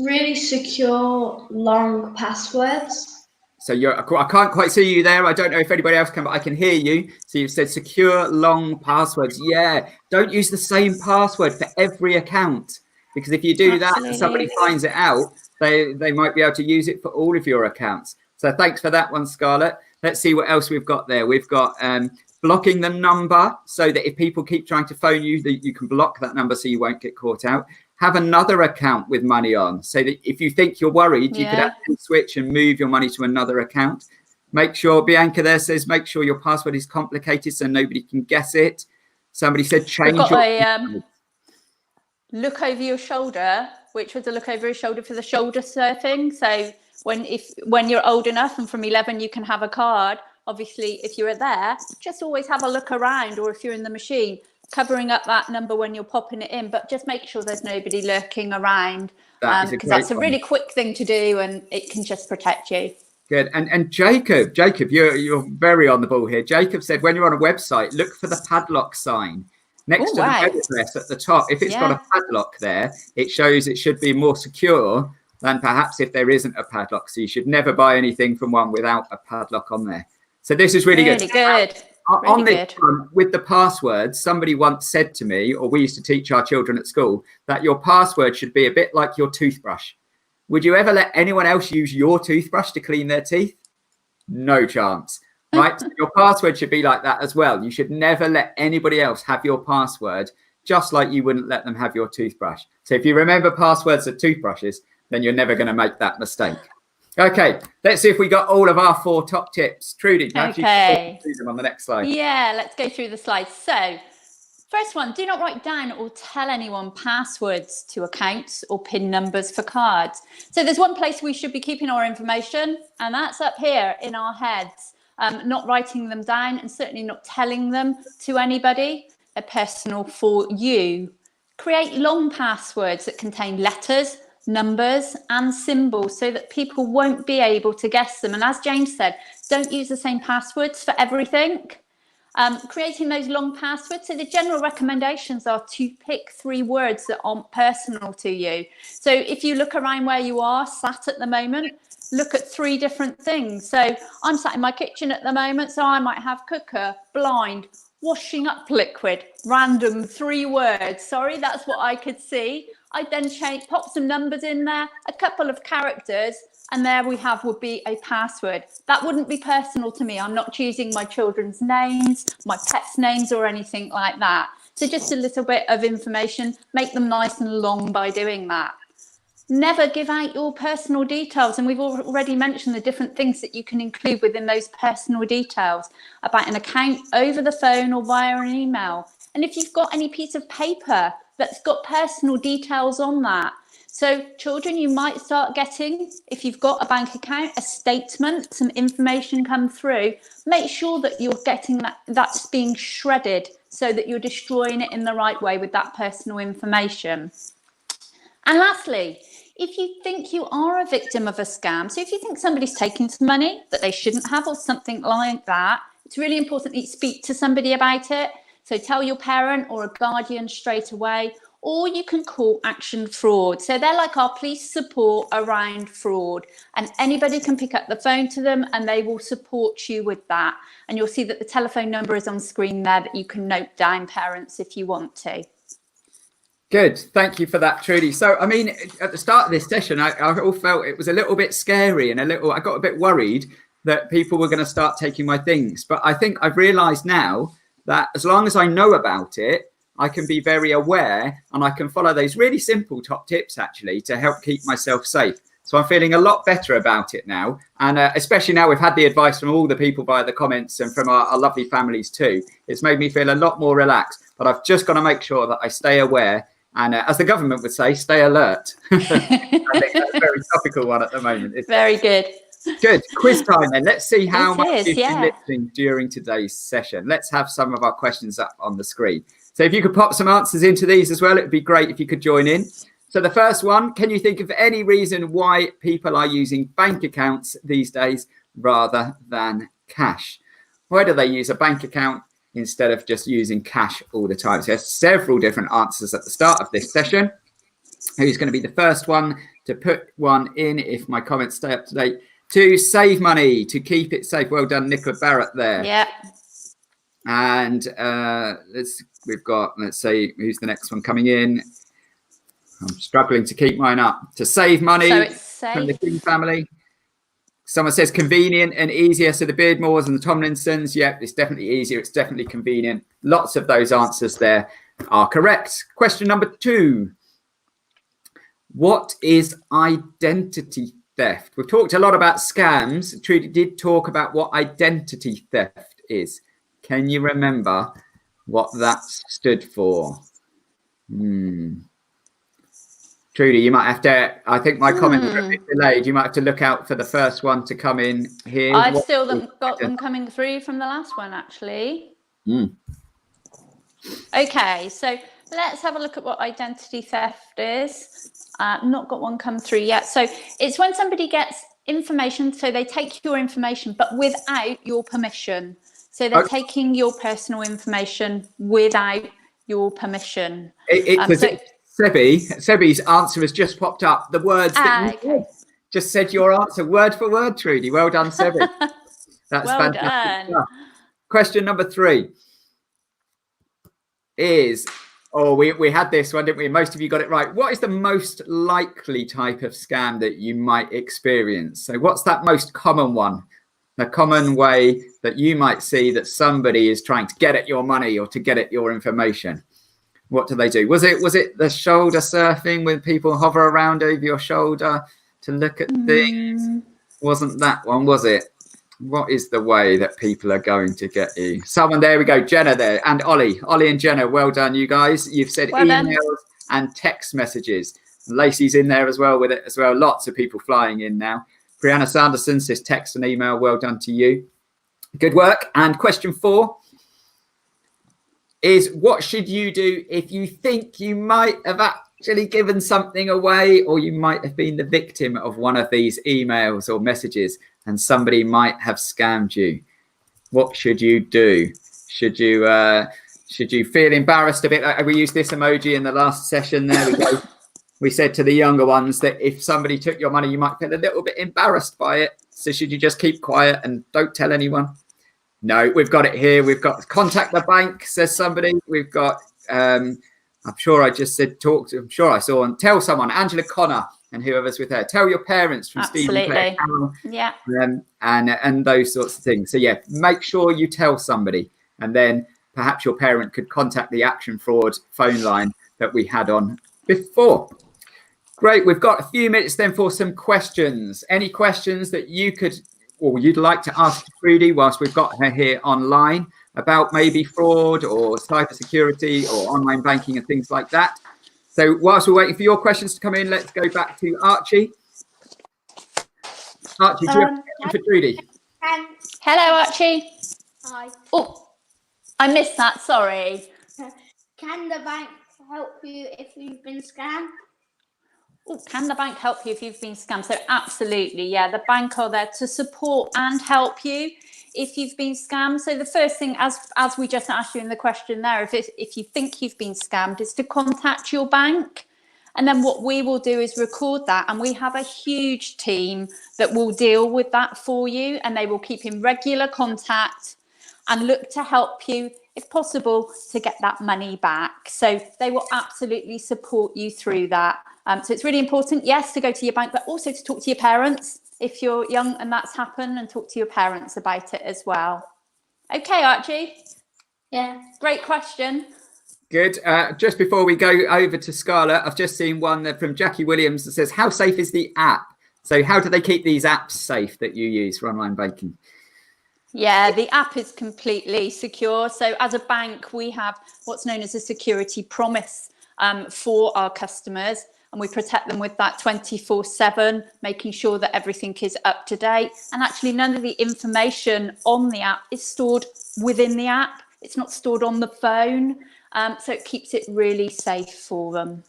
Really secure long passwords. So I can't quite see you there. I don't know if anybody else can, but I can hear you. So you've said secure long passwords. Yeah, don't use the same password for every account, because if you do that and somebody finds it out, they might be able to use it for all of your accounts. So thanks for that one, Scarlett. Let's see what else we've got there. We've got blocking the number, so that if people keep trying to phone you, that you can block that number so you won't get caught out. have another account with money on, so that if you think you're worried, you could actually switch and move your money to another account. Make sure, Bianca there says, make sure your password is complicated so nobody can guess it. Somebody said change your... look over your shoulder, which was a look over your shoulder for the shoulder surfing. So when you're old enough and from 11 you can have a card, obviously if you're there, just always have a look around, or if you're in the machine, covering up that number when you're popping it in, but just make sure there's nobody lurking around, because that's a really quick thing to do and it can just protect you. Good. And Jacob, you're very on the ball here. Jacob said, when you're on a website, look for the padlock sign next to the web address at the top. If it's got a padlock there, it shows it should be more secure than perhaps if there isn't a padlock. So you should never buy anything from one without a padlock on there. So this is really good. On this one, with the passwords, somebody once said to me, or we used to teach our children at school, that your password should be a bit like your toothbrush. Would you ever let anyone else use your toothbrush to clean their teeth? No chance, right? So your password should be like that as well. You should never let anybody else have your password, just like you wouldn't let them have your toothbrush. So if you remember passwords of toothbrushes, then you're never going to make that mistake. Okay, let's see if we got all of our 4 top tips. Trudy, okay. You them on the next slide. Yeah, let's go through the slides. So first one, do not write down or tell anyone passwords to accounts or PIN numbers for cards. So there's one place we should be keeping our information, and that's up here in our heads. Not writing them down and certainly not telling them to anybody. They're personal for you. Create long passwords that contain letters, numbers and symbols so that people won't be able to guess them. And as James said, don't use the same passwords for everything. Creating those long passwords. So the general recommendations are to pick 3 words that aren't personal to you. So if you look around where you are sat at the moment, look at 3 different things. So I'm sat in my kitchen at the moment, so I might have cooker, blind, washing up liquid, random 3 words. Sorry, that's what I could see. I'd then pop some numbers in there, a couple of characters, and there we have would be a password. That wouldn't be personal to me. I'm not choosing my children's names, my pets' names, or anything like that. So just a little bit of information, make them nice and long by doing that. Never give out your personal details. And we've already mentioned the different things that you can include within those personal details about an account over the phone or via an email. And if you've got any piece of paper that's got personal details on that. So children, you might start getting, if you've got a bank account, a statement, some information come through. Make sure that you're getting that's being shredded so that you're destroying it in the right way with that personal information. And lastly, if you think you are a victim of a scam, so if you think somebody's taking some money that they shouldn't have or something like that, it's really important that you speak to somebody about it. So tell your parent or a guardian straight away, or you can call Action Fraud. So they're like our police support around fraud, and anybody can pick up the phone to them and they will support you with that. And you'll see that the telephone number is on screen there that you can note down, parents, if you want to. Good. Thank you for that, Trudy. So, I mean, at the start of this session, I all felt it was a little bit scary and I got a bit worried that people were going to start taking my things. But I think I've realized now that as long as I know about it, I can be very aware and I can follow those really simple top tips actually to help keep myself safe. So I'm feeling a lot better about it now. And especially now we've had the advice from all the people via the comments and from our lovely families too. It's made me feel a lot more relaxed, but I've just got to make sure that I stay aware. And as the government would say, stay alert. I think that's a very topical one at the moment. Very good. Good. Quiz time then. Let's see how much you've been listening during today's session. Let's have some of our questions up on the screen. So if you could pop some answers into these as well, it would be great if you could join in. So the first one, can you think of any reason why people are using bank accounts these days rather than cash? Why do they use a bank account instead of just using cash all the time? So there's several different answers at the start of this session. Who's going to be the first one to put one in if my comments stay up to date? To save money, to keep it safe. Well done, Nicola Barrett there. Yeah. And let's say, who's the next one coming in? I'm struggling to keep mine up. To save money, so it's safe. From the King family. Someone says convenient and easier. So the Beardmores and the Tomlinsons, yeah, it's definitely easier. It's definitely convenient. Lots of those answers there are correct. Question number 2. What is identity theft? We've talked a lot about scams. Trudy did talk about what identity theft is. Can you remember what that stood for? Trudy, you might have to, I think my comments are a bit delayed. You might have to look out for the first one to come in here. I've still got them coming through from the last one, actually. Okay, so let's have a look at what identity theft is. Not got one come through yet. So it's when somebody gets information, so they take your information, but without your permission. So they're taking your personal information without your permission. Sebi's answer has just popped up. The words that you just said your answer word for word, Trudy. Well done, Sebi. That's well fantastic done. Question number 3 is, we had this one, didn't we? Most of you got it right. What is the most likely type of scam that you might experience? So what's that most common one? The common way that you might see that somebody is trying to get at your money or to get at your information. What do they do? Was it the shoulder surfing when people hover around over your shoulder to look at things? Wasn't that one, was it? What is the way that people are going to get you? Someone, there we go, Jenna there, and Ollie and Jenna, well done, you guys. You've said emails and text messages. Lacey's in there as well with it as well. Lots of people flying in now. Brianna Sanderson says text and email. Well done to you. Good work. And question 4 is, what should you do if you think you might have actually given something away, or you might have been the victim of one of these emails or messages and somebody might have scammed you? What should you do? Should you feel embarrassed a bit? We used this emoji in the last session. There we go. We said to the younger ones that if somebody took your money, you might feel a little bit embarrassed by it. So should you just keep quiet and don't tell anyone? No, we've got it here. We've got contact the bank, says somebody. We've got, I'm sure I just said I'm sure I saw, and tell someone, Angela Connor and whoever's with her. Tell your parents from Stephen Clare. Yeah. And those sorts of things. So yeah, make sure you tell somebody, and then perhaps your parent could contact the Action Fraud phone line that we had on before. Great. We've got a few minutes then for some questions. Any questions that you could, or you'd like to ask Trudy whilst we've got her here online about maybe fraud or cybersecurity or online banking and things like that? So whilst we're waiting for your questions to come in, let's go back to Archie. Archie, do you have a question for Trudy? Hello, Archie. Hi. Oh, I missed that. Sorry. Can the bank help you if you've been scammed? Oh, can the bank help you if you've been scammed? So absolutely, yeah. The bank are there to support and help you if you've been scammed. So the first thing, as we just asked you in the question there, if you think you've been scammed, is to contact your bank. And then what we will do is record that, and we have a huge team that will deal with that for you, and they will keep in regular contact and look to help you, if possible, to get that money back. So they will absolutely support you through that. So it's really important, yes, to go to your bank, but also to talk to your parents if you're young and that's happened, and talk to your parents about it as well. Okay, Archie? Yeah. Great question. Good. Just before we go over to Scarlett, I've just seen one from Jackie Williams that says, how safe is the app? So how do they keep these apps safe that you use for online banking? Yeah, the app is completely secure. So as a bank, we have what's known as a security promise for our customers, and we protect them with that 24/7, making sure that everything is up to date. And actually, none of the information on the app is stored within the app. It's not stored on the phone. So it keeps it really safe for them.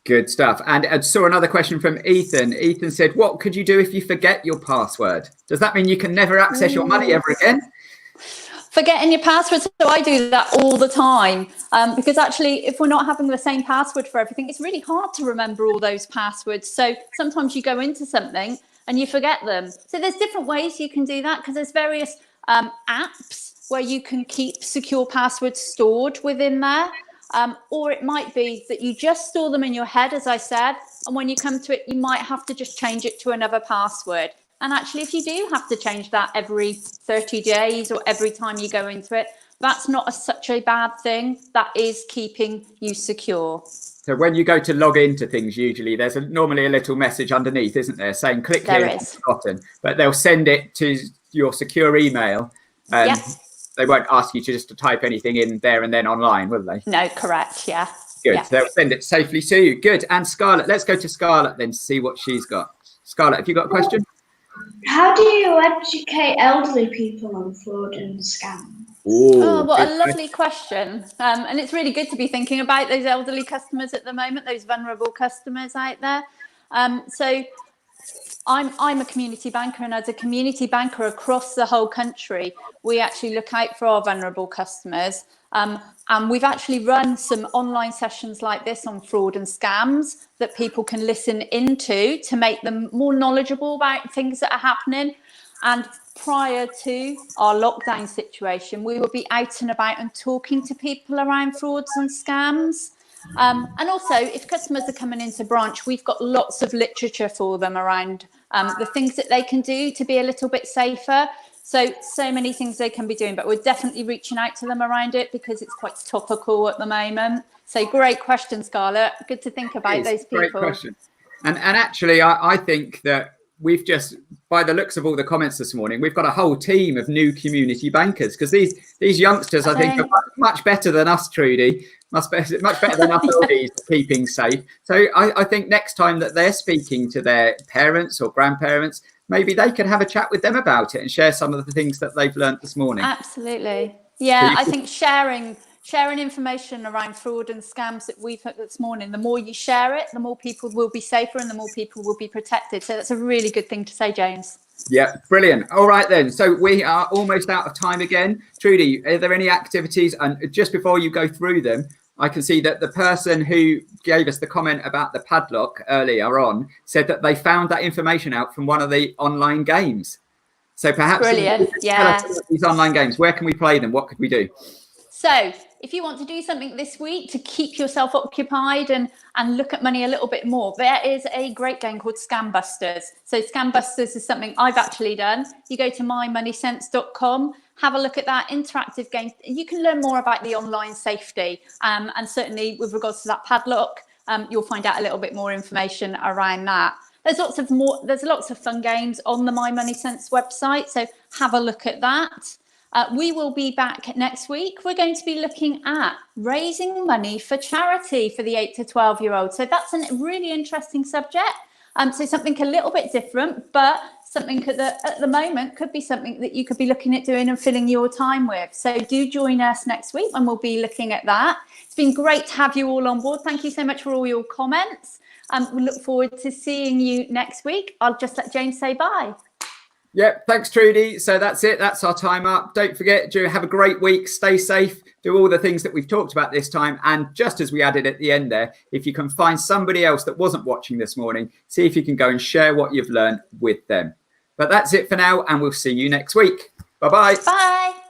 Good stuff. And I saw another question from Ethan. Ethan said, what could you do if you forget your password? Does that mean you can never access your money ever again? Forgetting your password. So I do that all the time because actually, if we're not having the same password for everything, it's really hard to remember all those passwords. So sometimes you go into something and you forget them. So there's different ways you can do that, because there's various apps where you can keep secure passwords stored within there. Or it might be that you just store them in your head, as I said, and when you come to it, you might have to just change it to another password. And actually, if you do have to change that every 30 days or every time you go into it, that's not such a bad thing. That is keeping you secure. So when you go to log into things, usually there's normally a little message underneath, isn't there, saying click here if you've forgotten, but they'll send it to your secure email, and they won't ask you to just to type anything in there and then online, will they? No, correct. Yeah. Good. Yeah. So they'll send it safely to you. Good. And Scarlett, let's go to Scarlett then to see what she's got. Scarlett, have you got a question? How do you educate elderly people on fraud and scam? Oh, what a lovely question. And it's really good to be thinking about those elderly customers at the moment, those vulnerable customers out there. So I'm a community banker, and as a community banker across the whole country, we actually look out for our vulnerable customers. And we've actually run some online sessions like this on fraud and scams that people can listen into to make them more knowledgeable about things that are happening. And prior to our lockdown situation, we will be out and about and talking to people around frauds and scams. And also, if customers are coming into branch, we've got lots of literature for them around the things that they can do to be a little bit safer. So many things they can be doing, but we're definitely reaching out to them around it because it's quite topical at the moment. So great question, Scarlett. Good to think about those people. Great question. And actually, I think that we've just, by the looks of all the comments this morning, we've got a whole team of new community bankers, because these youngsters, I think, are much better than us, Trudy. Much better than us oldies at keeping safe. So I think next time that they're speaking to their parents or grandparents, maybe they can have a chat with them about it and share some of the things that they've learned this morning. Absolutely. Yeah, I think sharing information around fraud and scams that we've heard this morning, the more you share it, the more people will be safer and the more people will be protected. So that's a really good thing to say, James. Yeah, brilliant. All right then. So we are almost out of time again. Trudy, are there any activities? And just before you go through them, I can see that the person who gave us the comment about the padlock earlier on said that they found that information out from one of the online games. So perhaps brilliant. Yeah. Tell us about these online games. Where can we play them? What could we do? So if you want to do something this week to keep yourself occupied and look at money a little bit more, there is a great game called Scam Busters. So Scam Busters is something I've actually done. You go to mymoneysense.com, have a look at that interactive game. You can learn more about the online safety. And certainly with regards to that padlock, you'll find out a little bit more information around that. There's lots of fun games on the My Money Sense website. So have a look at that. We will be back next week. We're going to be looking at raising money for charity for the 8 to 12-year-olds. So that's a really interesting subject. So something a little bit different, but something that at the moment could be something that you could be looking at doing and filling your time with. So do join us next week when we'll be looking at that. It's been great to have you all on board. Thank you so much for all your comments. We look forward to seeing you next week. I'll just let James say bye. Yep, thanks, Trudy. So that's it. That's our time up. Don't forget to have a great week. Stay safe. Do all the things that we've talked about this time. And just as we added at the end there, if you can find somebody else that wasn't watching this morning, see if you can go and share what you've learned with them. But that's it for now, and we'll see you next week. Bye-bye. Bye.